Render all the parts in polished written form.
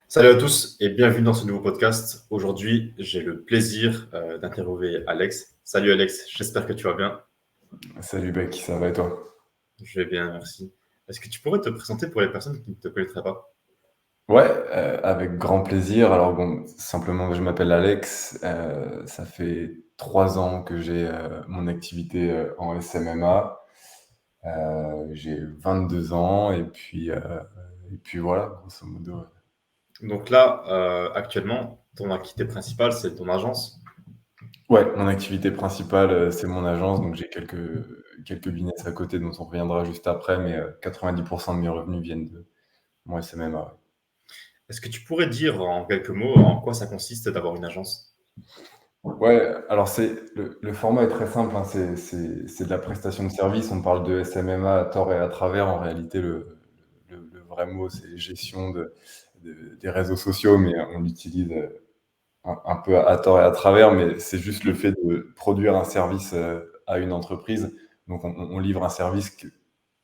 Salut à tous et bienvenue dans ce nouveau podcast. Aujourd'hui, j'ai le plaisir d'interviewer Alex. Salut Alex, j'espère que tu vas bien. Salut Beck, ça va et toi? Je vais bien, merci. Est-ce que tu pourrais te présenter pour les personnes qui ne te connaîtraient pas? Ouais, avec grand plaisir. Alors bon, simplement, je m'appelle Alex. Ça fait 3 ans que j'ai mon activité en SMMA. J'ai 22 ans et puis voilà, grosso modo. Donc là, actuellement, ton activité principale, c'est ton agence. Ouais, mon activité principale, c'est mon agence, donc j'ai quelques business à côté dont on reviendra juste après, mais 90% de mes revenus viennent de mon SMMA. Ouais. Est-ce que tu pourrais dire en quelques mots en quoi ça consiste d'avoir une agence? Ouais, alors le format est très simple, hein, c'est de la prestation de service. On parle de SMMA à tort et à travers. En réalité, le vrai mot, c'est gestion des réseaux sociaux, mais on l'utilise un peu à tort et à travers. Mais c'est juste le fait de produire un service à une entreprise. Donc, on livre un service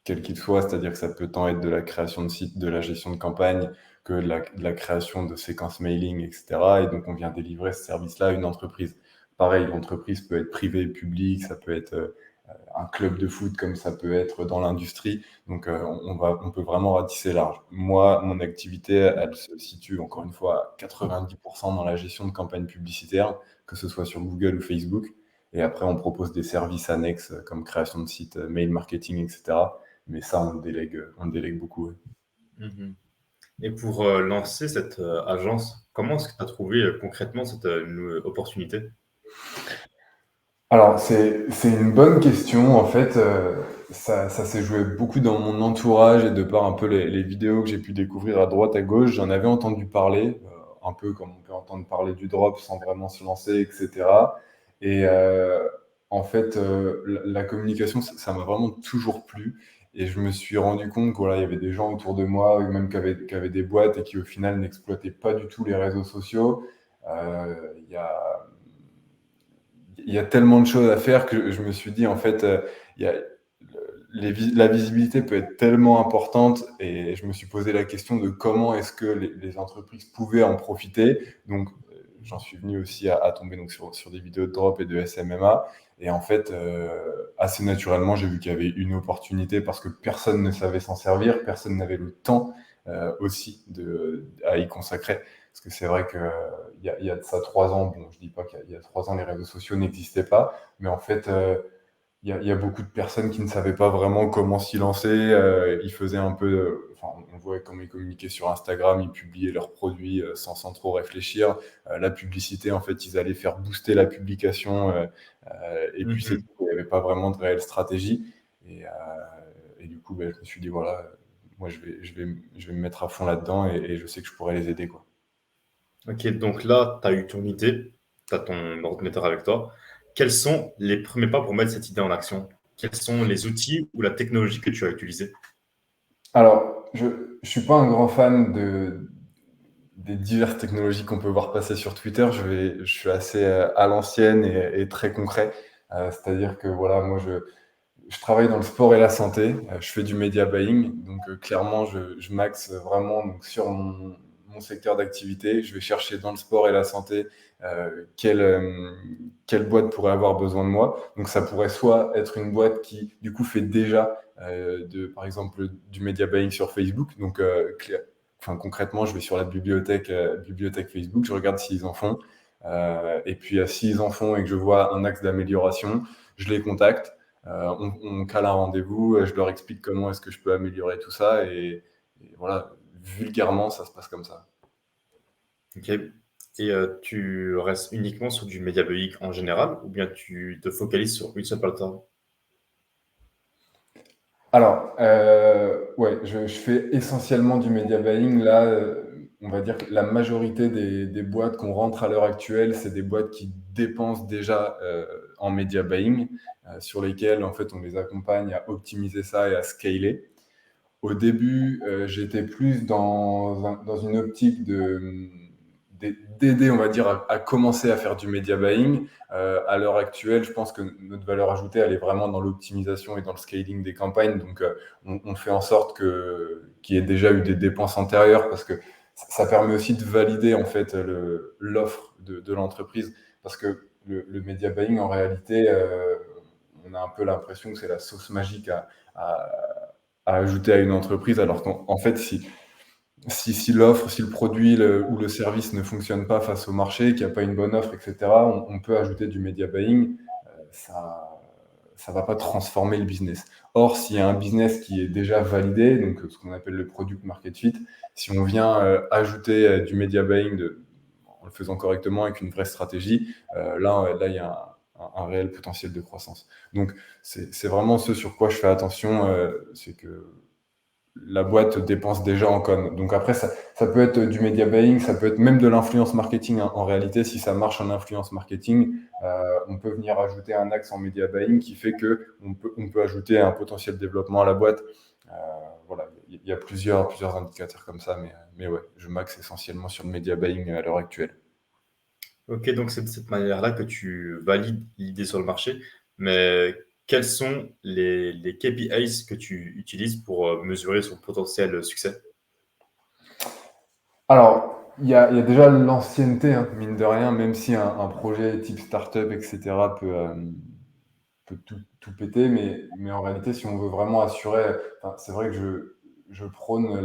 quel qu'il soit, c'est-à-dire que ça peut tant être de la création de site, de la gestion de campagne, que de la création de séquences mailing, etc. Et donc, on vient délivrer ce service-là à une entreprise. Pareil, l'entreprise peut être privée, publique, ça peut être un club de foot comme ça peut être dans l'industrie. Donc, on peut vraiment ratisser large. Moi, mon activité, elle se situe encore une fois à 90% dans la gestion de campagnes publicitaires, que ce soit sur Google ou Facebook. Et après, on propose des services annexes comme création de sites, mail marketing, etc. Mais ça, on le délègue beaucoup. Ouais. Mhm. Et pour lancer cette agence, comment est-ce que tu as trouvé concrètement cette opportunité? Alors, c'est une bonne question. En fait, ça s'est joué beaucoup dans mon entourage et de par un peu les vidéos que j'ai pu découvrir à droite, à gauche. J'en avais entendu parler, un peu comme on peut entendre parler du drop sans vraiment se lancer, etc. Et en fait, la communication, ça m'a vraiment toujours plu. Et je me suis rendu compte que voilà, il y avait des gens autour de moi, ou même qui avaient des boîtes et qui au final n'exploitaient pas du tout les réseaux sociaux. Il y a il y a tellement de choses à faire que je me suis dit, en fait, il y a, la visibilité peut être tellement importante et je me suis posé la question de comment est-ce que les entreprises pouvaient en profiter. Donc, j'en suis venu aussi à tomber donc, sur des vidéos de drop et de SMMA. Et en fait, assez naturellement, j'ai vu qu'il y avait une opportunité parce que personne ne savait s'en servir, personne n'avait le temps aussi à y consacrer. Parce que c'est vrai qu'il y a de ça 3 ans, bon, je dis pas qu'il y a 3 ans, les réseaux sociaux n'existaient pas, mais en fait, il y a beaucoup de personnes qui ne savaient pas vraiment comment s'y lancer. Ils faisaient un peu, enfin, on voit comment ils communiquaient sur Instagram, ils publiaient leurs produits sans trop réfléchir. La publicité, en fait, ils allaient faire booster la publication, et puis c'est Mhm. tout. Il n'y avait pas vraiment de réelle stratégie. Et, euh, et du coup, ben, je me suis dit, voilà, moi, je vais me mettre à fond là-dedans et je sais que je pourrais les aider, quoi. Ok, donc là, tu as eu ton idée, tu as ton ordinateur avec toi. Quels sont les premiers pas pour mettre cette idée en action? Quels sont les outils ou la technologie que tu as utilisée? Alors, je ne suis pas un grand fan des diverses technologies qu'on peut voir passer sur Twitter. Je suis assez à l'ancienne et très concret. C'est-à-dire que voilà, moi, je travaille dans le sport et la santé. Je fais du media buying. Donc, clairement, je m'axe vraiment donc, sur mon secteur d'activité. Je vais chercher dans le sport et la santé quelle boîte pourrait avoir besoin de moi. Donc, ça pourrait soit être une boîte qui, du coup, fait déjà, par exemple, du media buying sur Facebook. Donc, enfin, concrètement, je vais sur la bibliothèque Facebook, je regarde s'ils en font. Et puis, s'ils en font et que je vois un axe d'amélioration, je les contacte. On cale un rendez-vous, je leur explique comment est-ce que je peux améliorer tout ça et voilà, vulgairement, ça se passe comme ça. Ok. Et tu restes uniquement sur du media buying en général ou bien tu te focalises sur une seule plateforme? Alors, ouais, je fais essentiellement du media buying. Là, on va dire que la majorité des boîtes qu'on rentre à l'heure actuelle, c'est des boîtes qui dépensent déjà en media buying, sur lesquelles, en fait, on les accompagne à optimiser ça et à scaler. Au début, j'étais plus dans une optique d'aider, on va dire, à commencer à faire du media buying. À l'heure actuelle, je pense que notre valeur ajoutée, elle est vraiment dans l'optimisation et dans le scaling des campagnes. Donc, on fait en sorte qu'il y ait déjà eu des dépenses antérieures parce que ça permet aussi de valider en fait l'offre de l'entreprise, parce que le media buying, en réalité, on a un peu l'impression que c'est la sauce magique à, à ajouter à une entreprise, alors qu'en fait, si l'offre, si le produit ou le service ne fonctionne pas face au marché, qu'il n'y a pas une bonne offre, etc., on peut ajouter du media buying. Ça ça va pas transformer le business. Or, s'il y a un business qui est déjà validé, donc ce qu'on appelle le product market fit, si on vient ajouter du media buying en le faisant correctement avec une vraie stratégie, là, il y a un réel potentiel de croissance. Donc, c'est vraiment ce sur quoi je fais attention, c'est que la boîte dépense déjà en com. Donc après, ça peut être du media buying, ça peut être même de l'influence marketing, hein. En réalité, si ça marche en influence marketing, on peut venir ajouter un axe en media buying qui fait que on peut ajouter un potentiel développement à la boîte. Euh, voilà, il y a plusieurs indicateurs comme ça, mais ouais, je m'axe essentiellement sur le media buying à l'heure actuelle. Ok, donc c'est de cette manière-là que tu valides l'idée sur le marché. Mais quels sont les KPIs que tu utilises pour mesurer son potentiel succès? Alors, il y a déjà l'ancienneté, hein, mine de rien, même si un projet type startup, etc., peut tout péter, mais en réalité, si on veut vraiment assurer, enfin, c'est vrai que je prône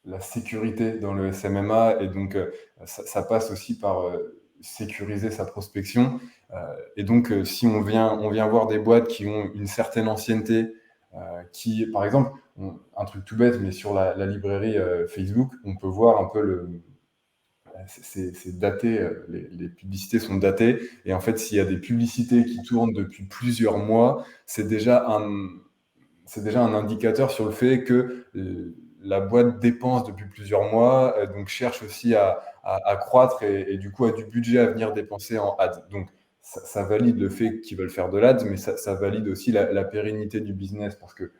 la sécurité dans le SMMA, et donc ça passe aussi par sécuriser sa prospection. Et donc, si on vient voir des boîtes qui ont une certaine ancienneté, qui, par exemple, un truc tout bête, mais sur la librairie Facebook, on peut voir un peu c'est daté, les publicités sont datées, et en fait, s'il y a des publicités qui tournent depuis plusieurs mois, c'est déjà un indicateur sur le fait que la boîte dépense depuis plusieurs mois, donc cherche aussi à croître, et du coup a du budget à venir dépenser en ads. Donc ça valide le fait qu'ils veulent faire de l'ads, mais ça valide aussi la pérennité du business, parce que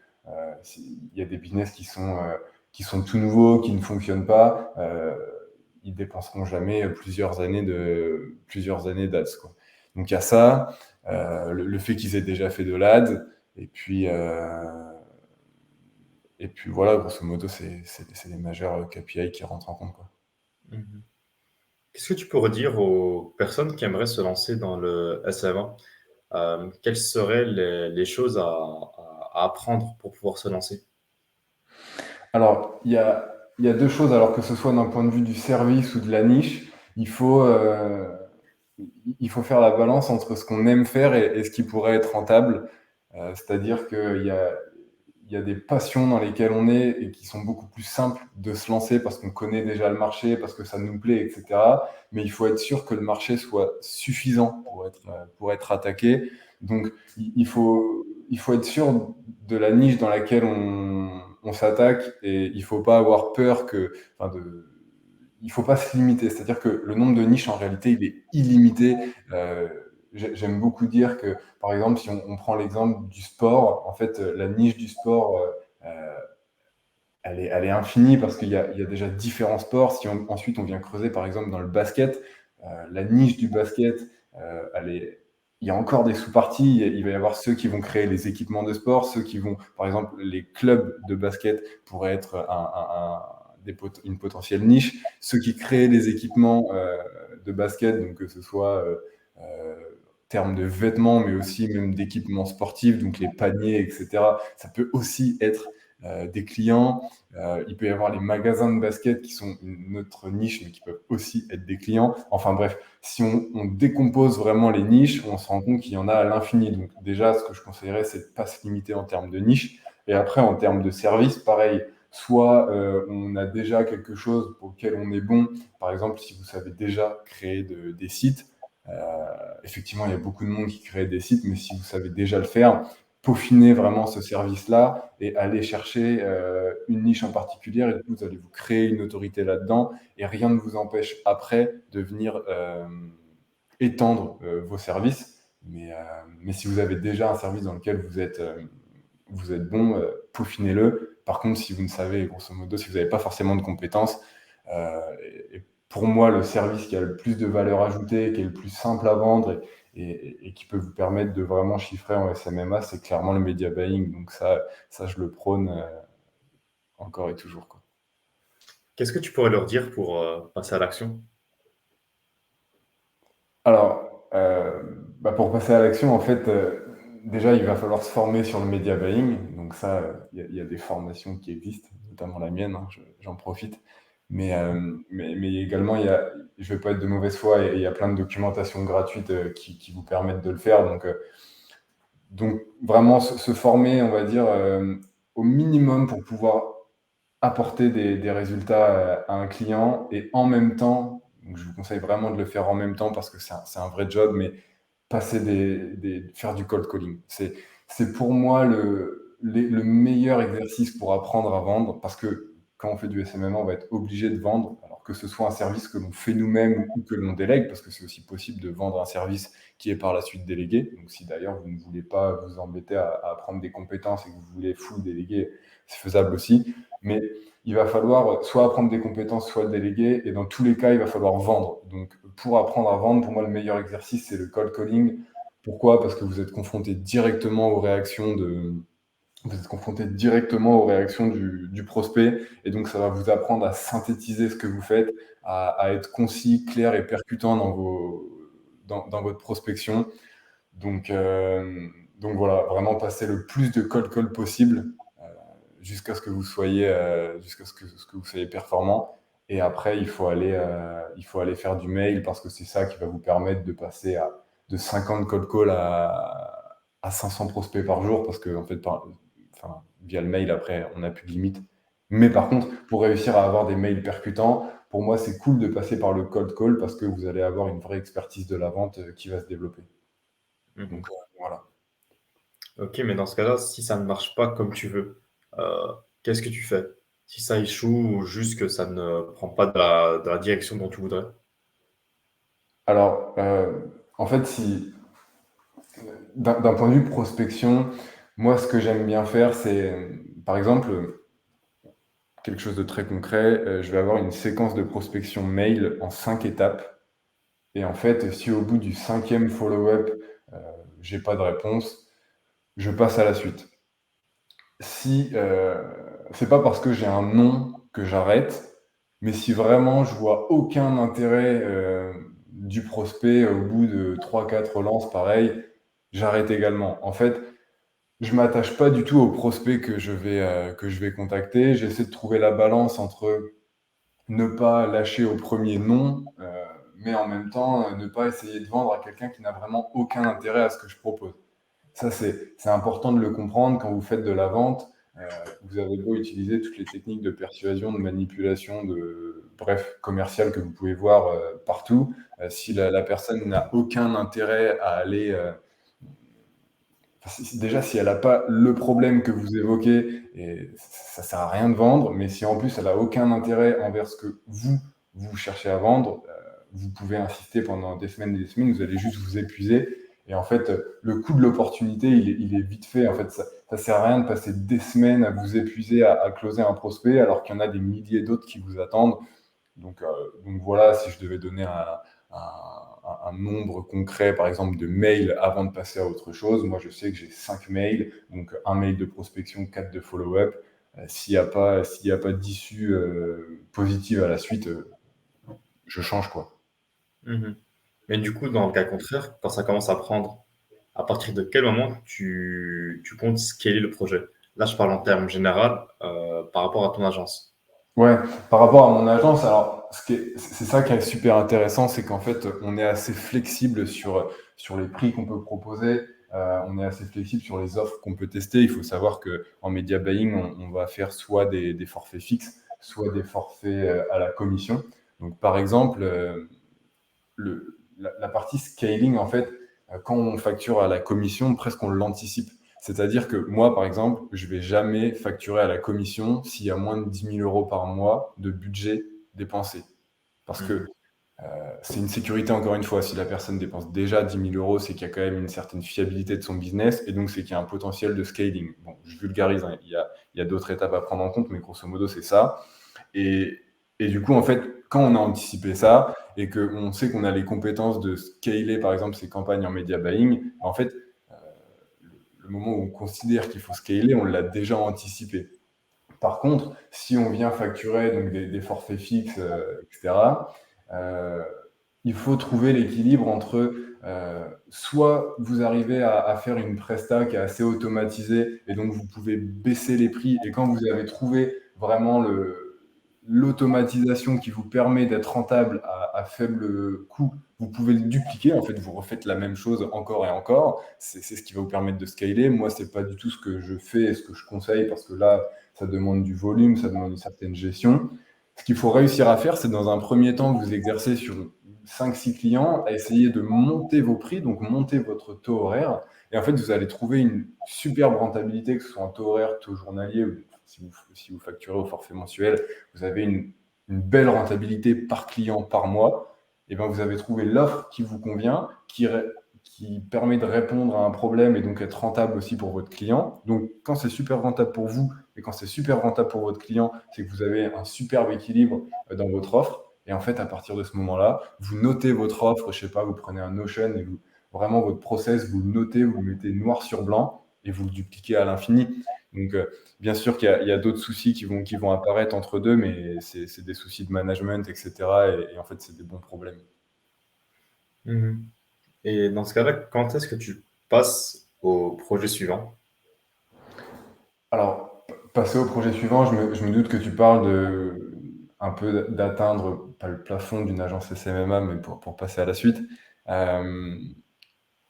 il y a des business qui sont tout nouveaux, qui ne fonctionnent pas. Ils dépenseront jamais plusieurs années d'ads, quoi. Donc il y a ça, le fait qu'ils aient déjà fait de l'ad, et puis, et puis voilà, grosso modo, c'est les majeurs KPI qui rentrent en compte, quoi. Mhm. Qu'est-ce que tu pourrais dire aux personnes qui aimeraient se lancer dans le SMA? Quelles seraient les choses à apprendre pour pouvoir se lancer? Alors, il y a deux choses, alors que ce soit d'un point de vue du service ou de la niche, il faut, euh, il faut faire la balance entre ce qu'on aime faire et ce qui pourrait être rentable. C'est-à-dire il y a des passions dans lesquelles on est et qui sont beaucoup plus simples de se lancer parce qu'on connaît déjà le marché, parce que ça nous plaît, etc. Mais il faut être sûr que le marché soit suffisant pour être attaqué. Donc, il faut être sûr de la niche dans laquelle on s'attaque, et il faut pas avoir peur enfin il faut pas se limiter. C'est-à-dire que le nombre de niches, en réalité, il est illimité. Euh, J'aime beaucoup dire que, par exemple, si on prend l'exemple du sport, en fait, la niche du sport, euh, elle est infinie, parce il y a déjà différents sports. Si ensuite on vient creuser, par exemple, dans le basket, la niche du basket, il y a encore des sous-parties. Il va y avoir ceux qui vont créer les équipements de sport, ceux qui vont, par exemple, les clubs de basket pourraient être une potentielle niche, ceux qui créent les équipements de basket, donc que ce soit termes de vêtements, mais aussi même d'équipements sportifs, donc les paniers, etc. Ça peut aussi être des clients. Il peut y avoir les magasins de basket qui sont une autre niche, mais qui peuvent aussi être des clients. Enfin bref, si on décompose vraiment les niches, on se rend compte qu'il y en a à l'infini. Donc déjà, ce que je conseillerais, c'est de ne pas se limiter en termes de niche. Et après, en termes de service, pareil. Soit on a déjà quelque chose pour lequel on est bon. Par exemple, si vous savez déjà créer des sites, effectivement, il y a beaucoup de monde qui crée des sites, mais si vous savez déjà le faire, peaufiner vraiment ce service-là et aller chercher une niche en particulier, et du coup, vous allez vous créer une autorité là-dedans, et rien ne vous empêche après de venir étendre vos services. Mais si vous avez déjà un service dans lequel vous êtes bon, peaufinez-le. Par contre, si vous ne savez, grosso modo, si vous n'avez pas forcément de compétences, et pour moi, le service qui a le plus de valeur ajoutée, qui est le plus simple à vendre, et qui peut vous permettre de vraiment chiffrer en SMMA, c'est clairement le media buying. Donc ça je le prône encore et toujours, quoi. Qu'est-ce que tu pourrais leur dire pour passer à l'action? Alors, pour passer à l'action, en fait, déjà, il va falloir se former sur le media buying. Donc ça, il y a des formations qui existent, notamment la mienne, hein, j'en profite. Mais également, je vais pas être de mauvaise foi, et il y a plein de documentation gratuite qui vous permettent de le faire. Donc vraiment se former, on va dire, au minimum pour pouvoir apporter des résultats à un client, et en même temps, donc je vous conseille vraiment de le faire en même temps parce que c'est un vrai job, mais faire du cold calling. C'est pour moi le meilleur exercice pour apprendre à vendre, parce que quand on fait du SMMA, on va être obligé de vendre, alors que ce soit un service que l'on fait nous-mêmes ou que l'on délègue, parce que c'est aussi possible de vendre un service qui est par la suite délégué. Donc si d'ailleurs vous ne voulez pas vous embêter à apprendre des compétences et que vous voulez full déléguer, c'est faisable aussi. Mais il va falloir soit apprendre des compétences, soit le déléguer, et dans tous les cas, il va falloir vendre. Donc, pour apprendre à vendre, pour moi, le meilleur exercice, c'est le cold calling. Pourquoi? Parce que vous êtes confronté directement aux réactions du prospect, et donc ça va vous apprendre à synthétiser ce que vous faites, à être concis, clair et percutant dans votre prospection. Donc, euh, donc voilà, vraiment passer le plus de cold call possible jusqu'à ce que vous soyez performant. Et après, il faut aller faire du mail, parce que c'est ça qui va vous permettre de passer de 50 cold calls à 500 prospects par jour, parce que en fait, enfin, via le mail, après, on n'a plus de limite. Mais par contre, pour réussir à avoir des mails percutants, pour moi, c'est cool de passer par le cold call, parce que vous allez avoir une vraie expertise de la vente qui va se développer. Mhm. Donc voilà. Ok, mais dans ce cas-là, si ça ne marche pas comme tu veux, qu'est-ce que tu fais? Si ça échoue ou juste que ça ne prend pas de la direction dont tu voudrais? Alors, en fait, si d'un point de vue prospection, moi, ce que j'aime bien faire, c'est, par exemple, quelque chose de très concret, je vais avoir une séquence de prospection mail en 5 étapes. Et en fait, si au bout du cinquième follow-up, euh, j'ai pas de réponse, je passe à la suite. Si c'est pas parce que j'ai un non que j'arrête, mais si vraiment je vois aucun intérêt du prospect au bout de 3-4 relances, pareil, j'arrête également. En fait, je m'attache pas du tout aux prospects que je vais contacter. J'essaie de trouver la balance entre ne pas lâcher au premier non, mais en même temps ne pas essayer de vendre à quelqu'un qui n'a vraiment aucun intérêt à ce que je propose. Ça, c'est important de le comprendre quand vous faites de la vente. Euh, Vous avez beau utiliser toutes les techniques de persuasion, de manipulation, bref, commerciale, que vous pouvez voir partout. Si la personne n'a aucun intérêt à aller déjà, si elle n'a pas le problème que vous évoquez, et ça sert à rien de vendre, mais si en plus elle a aucun intérêt envers ce que vous cherchez à vendre, vous pouvez insister pendant des semaines et des semaines, vous allez juste vous épuiser. Et en fait, le coût de l'opportunité, il est vite fait. En fait, ça sert à rien de passer des semaines à vous épuiser à closer un prospect, alors qu'il y en a des milliers d'autres qui vous attendent. Donc voilà, si je devais donner un nombre concret, par exemple, de mails avant de passer à autre chose, moi je sais que j'ai 5 mails, donc un mail de prospection, 4 de follow-up. S'il y a pas d'issue positive à la suite, je change quoi. Mhm. Mais du coup, dans le cas contraire, quand ça commence à prendre, à partir de quel moment tu comptes scaler le projet? Là, je parle en termes général par rapport à ton agence. Ouais, par rapport à mon agence, alors c'est ça qui est super intéressant, c'est qu'en fait, on est assez flexible sur les prix qu'on peut proposer, on est assez flexible sur les offres qu'on peut tester. Il faut savoir que en media buying, on va faire soit des forfaits fixes, soit des forfaits à la commission. Donc, par exemple, la partie scaling, en fait, quand on facture à la commission, presque on l'anticipe. C'est-à-dire que moi, par exemple, je vais jamais facturer à la commission s'il y a moins de 10 000 euros par mois de budget dépensé. Parce que Mhm. c'est une sécurité, encore une fois. Si la personne dépense déjà 10 000 euros, c'est qu'il y a quand même une certaine fiabilité de son business, et donc c'est qu'il y a un potentiel de scaling. Bon, je vulgarise, hein. Il y a d'autres étapes à prendre en compte, mais grosso modo, c'est ça. Et, et du coup, en fait, quand on a anticipé ça et qu'on sait qu'on a les compétences de scaler, par exemple, ces campagnes en media buying, en fait, le moment où on considère qu'il faut scaler, on l'a déjà anticipé. Par contre, si on vient facturer donc des forfaits fixes, etc., euh, il faut trouver l'équilibre entre soit vous arrivez à faire une presta qui est assez automatisée et donc vous pouvez baisser les prix, et quand vous avez trouvé vraiment l'automatisation qui vous permet d'être rentable à faible coût, vous pouvez le dupliquer. En fait, vous refaites la même chose encore et encore. C'est ce qui va vous permettre de scaler. Moi, c'est pas du tout ce que je fais et ce que je conseille, parce que là, ça demande du volume, ça demande une certaine gestion. Ce qu'il faut réussir à faire, c'est dans un premier temps vous exercer sur 5-6 clients, à essayer de monter vos prix, donc monter votre taux horaire. Et en fait, vous allez trouver une superbe rentabilité, que ce soit un taux horaire, taux journalier, ou si vous facturez au forfait mensuel, vous avez une belle rentabilité par client par mois. Et bien, vous avez trouvé l'offre qui vous convient, qui permet de répondre à un problème et donc être rentable aussi pour votre client. Donc, quand c'est super rentable pour vous et quand c'est super rentable pour votre client, c'est que vous avez un superbe équilibre dans votre offre. Et en fait, à partir de ce moment-là, vous notez votre offre, je sais pas, vous prenez un Notion et vraiment votre process, vous le notez, vous le mettez noir sur blanc et vous le dupliquez à l'infini. Donc, bien sûr qu'il y a d'autres soucis qui vont apparaître entre deux, mais c'est des soucis de management, etc. Et en fait, c'est des bons problèmes. Mhm. Et dans ce cas-là, quand est-ce que tu passes au projet suivant? Alors, passer au projet suivant, je me doute que tu parles un peu d'atteindre, pas le plafond d'une agence SMMA, mais pour passer à la suite. Euh,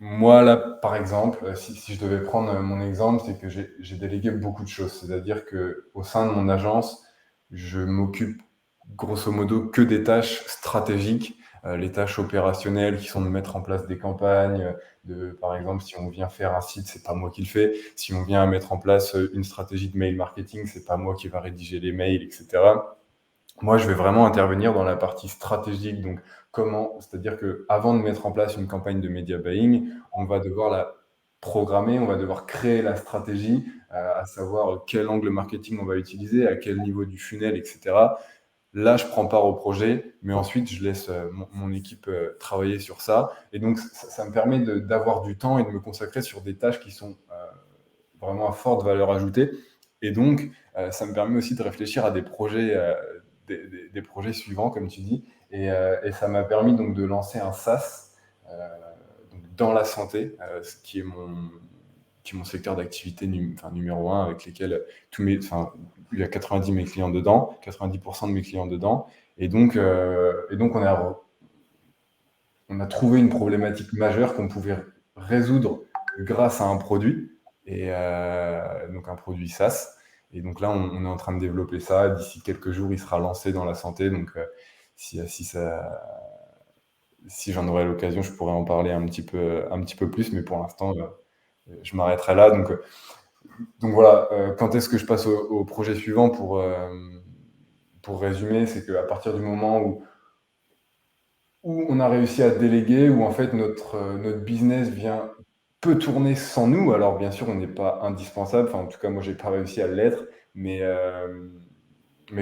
Moi, là, par exemple, si je devais prendre mon exemple, c'est que j'ai délégué beaucoup de choses. C'est-à-dire qu'au sein de mon agence, je m'occupe grosso modo que des tâches stratégiques, les tâches opérationnelles qui sont de mettre en place des campagnes, par exemple, si on vient faire un site, c'est pas moi qui le fais. Si on vient mettre en place une stratégie de mail marketing, c'est pas moi qui va rédiger les mails, etc. Moi, je vais vraiment intervenir dans la partie stratégique. Donc, comment, c'est-à-dire que avant de mettre en place une campagne de media buying, on va devoir la programmer, on va devoir créer la stratégie, à savoir quel angle marketing on va utiliser, à quel niveau du funnel, etc. Là, je prends part au projet, mais ensuite, je laisse mon équipe travailler sur ça. Et donc, ça me permet d'avoir du temps et de me consacrer sur des tâches qui sont vraiment à forte valeur ajoutée. Et donc, ça me permet aussi de réfléchir à des projets, des projets suivants, comme tu dis. Et ça m'a permis donc de lancer un SaaS donc dans la santé, ce qui est mon secteur d'activité numéro un, avec lesquels il y a 90 de mes clients dedans, 90% de mes clients dedans. Et donc on a trouvé une problématique majeure qu'on pouvait résoudre grâce à un produit, et donc un produit SaaS. Et donc là, on est en train de développer ça. D'ici quelques jours, il sera lancé dans la santé. Donc, si j'en aurai l'occasion, je pourrais en parler un petit peu plus. Mais pour l'instant, je m'arrêterai là. Donc voilà, quand est-ce que je passe au projet suivant pour résumer, c'est qu'à partir du moment où on a réussi à déléguer, où en fait notre business peut tourner sans nous. Alors bien sûr, on n'est pas indispensable, enfin en tout cas moi j'ai pas réussi à l'être, mais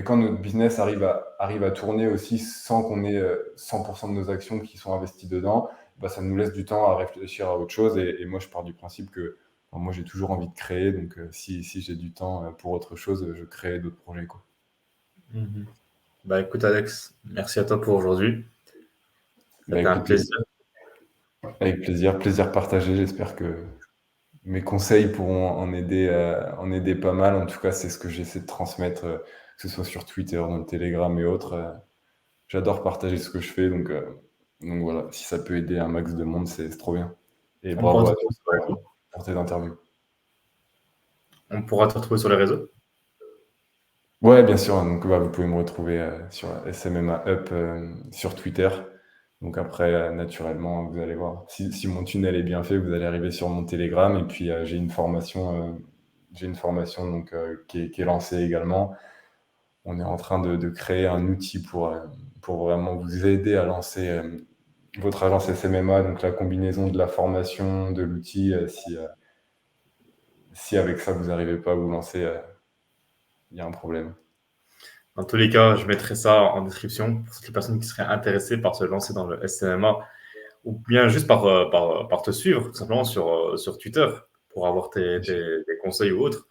quand notre business arrive à tourner aussi sans qu'on ait 100% de nos actions qui sont investies dedans, bah, ça nous laisse du temps à réfléchir à autre chose. Et moi je pars du principe que enfin, moi j'ai toujours envie de créer, donc si j'ai du temps pour autre chose, je crée d'autres projets, quoi. Mhm. Bah écoute Alex, merci à toi pour aujourd'hui. Bah C'était un écoute, plaisir. avec plaisir, plaisir partagé. J'espère que mes conseils pourront en aider pas mal. En tout cas, c'est ce que j'essaie de transmettre, que ce soit sur Twitter, dans le Telegram et autres. J'adore partager ce que je fais, donc voilà, si ça peut aider un max de monde, c'est trop bien. Et On pourra bravo te à retrouver tous sur les réseaux. pour tes interviews. On pourra te retrouver sur les réseaux. Ouais, bien sûr. Donc, bah, vous pouvez me retrouver sur SMMA Up sur Twitter. Donc après, naturellement, vous allez voir. Si mon tunnel est bien fait, vous allez arriver sur mon Telegram. Et puis, j'ai une formation donc, qui est lancée également. On est en train de créer un outil pour vraiment vous aider à lancer votre agence SMMA. Donc la combinaison de la formation, de l'outil, si avec ça vous n'arrivez pas à vous lancer, il y a un problème. Dans tous les cas, je mettrai ça en description pour toutes les personnes qui seraient intéressées par se lancer dans le SMMA ou bien juste par te suivre tout simplement sur Twitter pour avoir des conseils ou autres.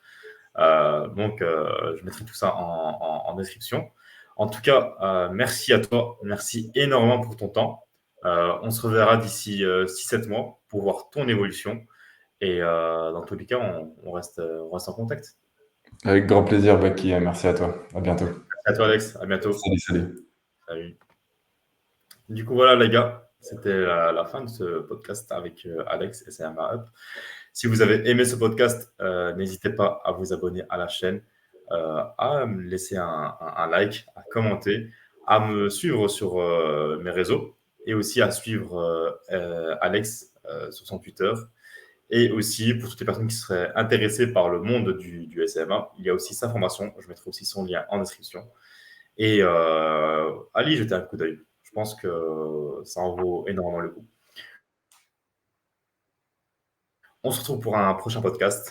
Donc, je mettrai tout ça en description. En tout cas, merci à toi. Merci énormément pour ton temps. On se reverra d'ici 6-7 mois pour voir ton évolution. Et dans tous les cas, on reste en contact. Avec grand plaisir, Baki. Merci à toi. À bientôt. Merci à toi, Alex. À bientôt. Salut, salut. Salut. Du coup, voilà, les gars, c'était la fin de ce podcast avec Alex et CMA Up. Si vous avez aimé ce podcast, n'hésitez pas à vous abonner à la chaîne, à me laisser un like, à commenter, à me suivre sur mes réseaux et aussi à suivre Alex sur son Twitter. Et aussi, pour toutes les personnes qui seraient intéressées par le monde du SMA, il y a aussi sa formation. Je mettrai aussi son lien en description. Et allez y jeter un coup d'œil. Je pense que ça en vaut énormément le coup. On se retrouve pour un prochain podcast.